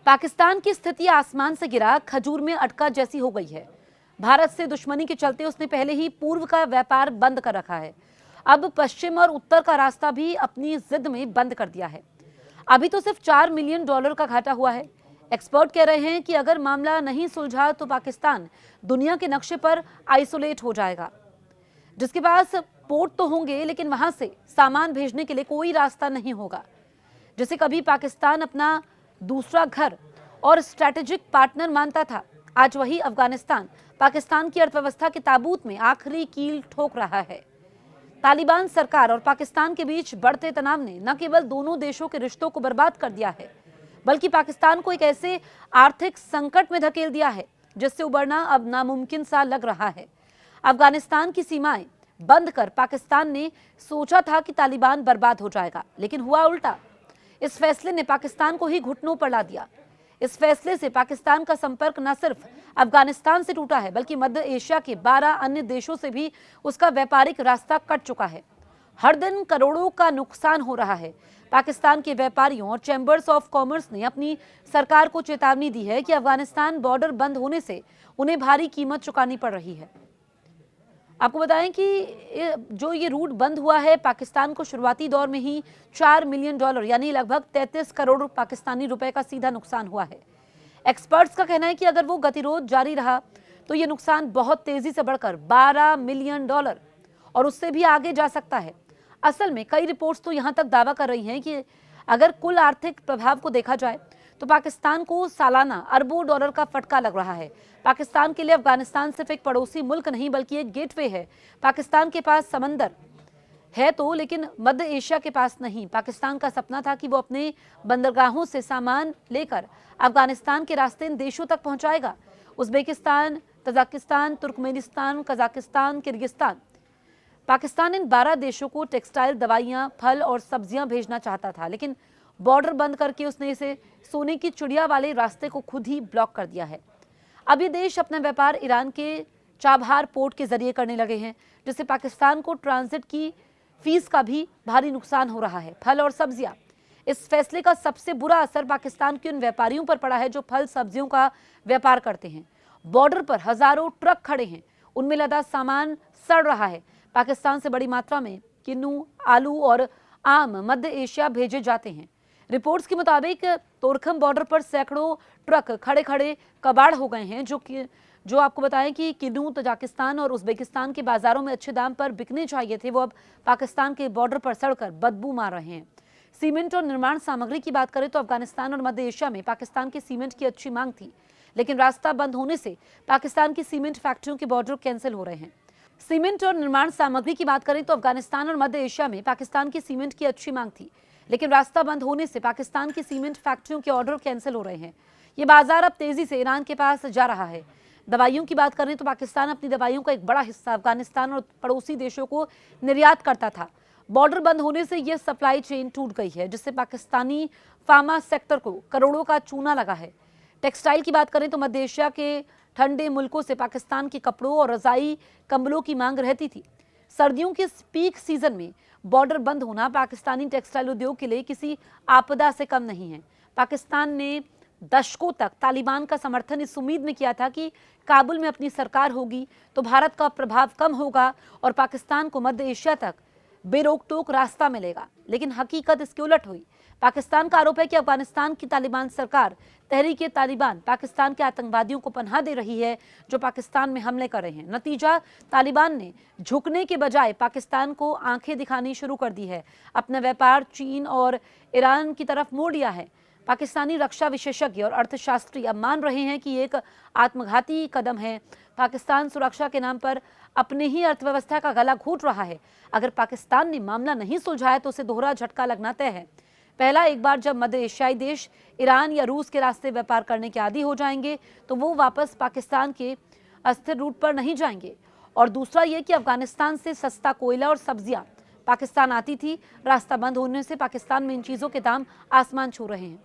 पाकिस्तान की स्थिति आसमान से गिरा खजूर में अटका जैसी हो गई है। भारत से दुश्मनी के चलते उसने पहले ही पूर्व का व्यापार बंद कर रखा है। अब पश्चिम और उत्तर का रास्ता भी अपनी जिद में बंद कर दिया है। अभी तो सिर्फ $4 मिलियन का घाटा हुआ है। एक्सपर्ट कह रहे हैं कि अगर मामला नहीं सुलझा तो पाकिस्तान दुनिया के नक्शे पर आइसोलेट हो जाएगा, जिसके पास पोर्ट तो होंगे लेकिन वहां से सामान भेजने के लिए कोई रास्ता नहीं होगा। जिसे कभी पाकिस्तान अपना दूसरा घर और स्ट्रैटेजिक पार्टनर मानता था, आज वही अफगानिस्तान पाकिस्तान की अर्थव्यवस्था के ताबूत में आखिरी कील ठोक रहा है। तालिबान सरकार और पाकिस्तान के बीच बढ़ते तनाव ने न केवल दोनों देशों के रिश्तों को बर्बाद कर दिया है, बल्कि पाकिस्तान को एक ऐसे आर्थिक संकट में धकेल दिया है जिससे उबरना अब नामुमकिन सा लग रहा है। अफगानिस्तान की सीमाएं बंद कर पाकिस्तान ने सोचा था कि तालिबान बर्बाद हो जाएगा, लेकिन हुआ उल्टा। इस फैसले ने पाकिस्तान को ही घुटनों पर ला दिया। इस फैसले से पाकिस्तान का संपर्क न सिर्फ अफगानिस्तान से टूटा है, बल्कि मध्य एशिया के 12 अन्य देशों से भी उसका व्यापारिक रास्ता कट चुका है। हर दिन करोड़ों का नुकसान हो रहा है। पाकिस्तान के व्यापारियों और चैम्बर्स ऑफ कॉमर्स ने अपनी सरकार को चेतावनी दी है कि अफगानिस्तान बॉर्डर बंद होने से उन्हें भारी कीमत चुकानी पड़ रही है। आपको बताएं कि जो ये रूट बंद हुआ है, पाकिस्तान को शुरुआती दौर में ही $4 मिलियन यानी लगभग 33 करोड़ पाकिस्तानी रुपए का सीधा नुकसान हुआ है। एक्सपर्ट्स का कहना है कि अगर वो गतिरोध जारी रहा तो ये नुकसान बहुत तेजी से बढ़कर $12 मिलियन और उससे भी आगे जा सकता है। असल में कई रिपोर्ट्स तो यहां तक दावा कर रही हैं कि अगर कुल आर्थिक प्रभाव को देखा जाए तो पाकिस्तान को सालाना अरबों डॉलर का फटका लग रहा है। पाकिस्तान के लिए अफगानिस्तान सिर्फ एक पड़ोसी मुल्क नहीं, बल्कि एक गेटवे है। पाकिस्तान के पास समंदर है तो, लेकिन मध्य एशिया के पास नहीं। पाकिस्तान का सपना था कि वो अपने बंदरगाहों से सामान लेकर अफगानिस्तान के रास्ते इन देशों तक पहुंचाएगा। Uzbekistan, Tajikistan, Turkmenistan, Kazakhstan, Kyrgyzstan. Pakistan इन 12 देशों को टेक्सटाइल, दवाइयां, फल और सब्जियां भेजना चाहता था, लेकिन बॉर्डर बंद करके उसने इसे सोने की चिड़िया वाले रास्ते को खुद ही ब्लॉक कर दिया है। अब ये देश अपना व्यापार ईरान के चाबहार पोर्ट के जरिए करने लगे हैं, जिससे पाकिस्तान को ट्रांजिट की फीस का भी भारी नुकसान हो रहा है। फल और सब्जियां, इस फैसले का सबसे बुरा असर पाकिस्तान के उन व्यापारियों पर पड़ा है जो फल सब्जियों का व्यापार करते हैं। बॉर्डर पर हजारों ट्रक खड़े हैं, उनमें लदा सामान सड़ रहा है। पाकिस्तान से बड़ी मात्रा में किन्नू, आलू और आम मध्य एशिया भेजे जाते हैं। रिपोर्ट्स के मुताबिक तोरखम बॉर्डर पर सैकड़ों ट्रक खड़े खड़े कबाड़ हो गए हैं, जो आपको बताएं कि किन्नू, तजाकिस्तान और उज्बेकिस्तान के बाजारों में अच्छे दाम पर बिकने चाहिए थे, वो अब पाकिस्तान के बॉर्डर पर सड़कर बदबू मार रहे हैं। सीमेंट और निर्माण सामग्री की बात करें तो अफगानिस्तान और मध्य एशिया में पाकिस्तान की सीमेंट की अच्छी मांग थी, लेकिन रास्ता बंद होने से पाकिस्तान की सीमेंट फैक्ट्रियों के बॉर्डर कैंसिल हो रहे हैं। सीमेंट और निर्माण सामग्री की बात करें तो अफगानिस्तान और मध्य एशिया में पाकिस्तान की सीमेंट की अच्छी मांग थी, लेकिन रास्ता बंद होने से पाकिस्तान की सीमेंट फैक्ट्रियों के ऑर्डर कैंसिल हो रहे हैं। ये बाजार अब तेजी से ईरान के पास जा रहा है। दवाइयों की बात करें तो पाकिस्तान अपनी दवाइयों का एक बड़ा हिस्सा अफगानिस्तान और पड़ोसी देशों को निर्यात करता था। बॉर्डर बंद होने से यह सप्लाई चेन टूट गई है, जिससे पाकिस्तानी फार्मा सेक्टर को करोड़ों का चूना लगा है। टेक्सटाइल की बात करें तो मध्य एशिया के ठंडे मुल्कों से पाकिस्तान के कपड़ों और रजाई कंबलों की मांग रहती थी। सर्दियों के पीक सीजन में बॉर्डर बंद होना पाकिस्तानी टेक्सटाइल उद्योग के लिए किसी आपदा से कम नहीं है। पाकिस्तान ने दशकों तक तालिबान का समर्थन इस उम्मीद में किया था कि काबुल में अपनी सरकार होगी तो भारत का प्रभाव कम होगा और पाकिस्तान को मध्य एशिया तक बेरोक-टोक रास्ता मिलेगा, लेकिन हकीकत इसके उलट हुई। पाकिस्तान का आरोप है कि अफगानिस्तान की तालिबान सरकार तहरीके तालिबान पाकिस्तान के आतंकवादियों को पनाह दे रही है, जो पाकिस्तान में हमले कर रहे हैं। नतीजा, तालिबान ने झुकने के बजाय पाकिस्तान को आंखें दिखानी शुरू कर दी है, अपना व्यापार चीन और ईरान की तरफ मोड़ लिया है। पाकिस्तानी रक्षा विशेषज्ञ और अर्थशास्त्री अब मान रहे हैं कि एक आत्मघाती कदम है। पाकिस्तान सुरक्षा के नाम पर अपने ही अर्थव्यवस्था का गला घोट रहा है। अगर पाकिस्तान ने मामला नहीं सुलझाया तो उसे दोहरा झटका लगना तय है। पहला, एक बार जब मध्य एशियाई देश ईरान या रूस के रास्ते व्यापार करने के आदी हो जाएंगे तो वो वापस पाकिस्तान के अस्थिर रूट पर नहीं जाएंगे। और दूसरा ये कि अफगानिस्तान से सस्ता कोयला और सब्जियां पाकिस्तान आती थी, रास्ता बंद होने से पाकिस्तान में इन चीज़ों के दाम आसमान छू रहे हैं।